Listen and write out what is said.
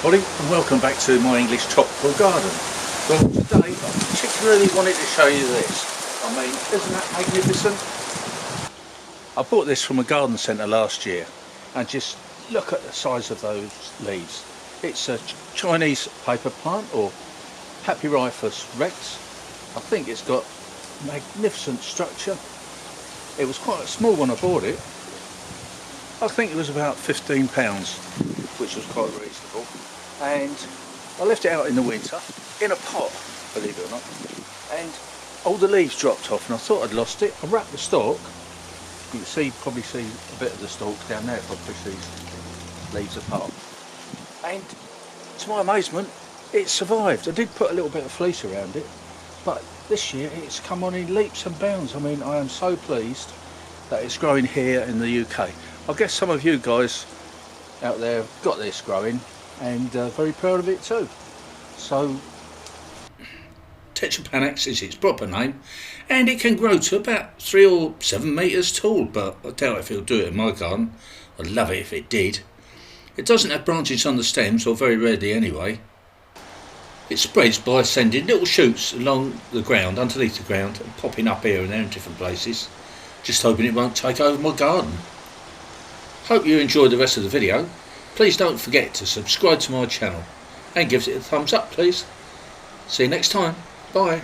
everybody, and welcome back to my English tropical garden. Well, today I particularly wanted to show you this. I mean, isn't that magnificent? I bought this from a garden centre last year, and just look at the size of those leaves. It's a Chinese paper plant, or Tetrapanax Rex. I think it's got magnificent structure. It was quite small when I bought it. I think it was about £15, which was quite reasonable. And I left it out in the winter, in a pot, believe it or not. And all the leaves dropped off, and I thought I'd lost it. I wrapped the stalk. You can probably see a bit of the stalk down there if I push these leaves apart. And to my amazement, it survived. I did put a little bit of fleece around it, but this year it's come on in leaps and bounds. I mean, I am so pleased that it's growing here in the UK. I guess some of you guys out there have got this growing, and very proud of it too. So, Tetrapanax is its proper name, and it can grow to about 3 or 7 metres tall, but I doubt if it'll do it in my garden. I'd love it if it did. It doesn't have branches on the stems, or very rarely anyway. It spreads by sending little shoots along the ground, underneath the ground, and popping up here and there in different places. Just hoping it won't take over my garden. Hope you enjoyed the rest of the video. Please don't forget to subscribe to my channel and give it a thumbs up, please. See you next time. Bye.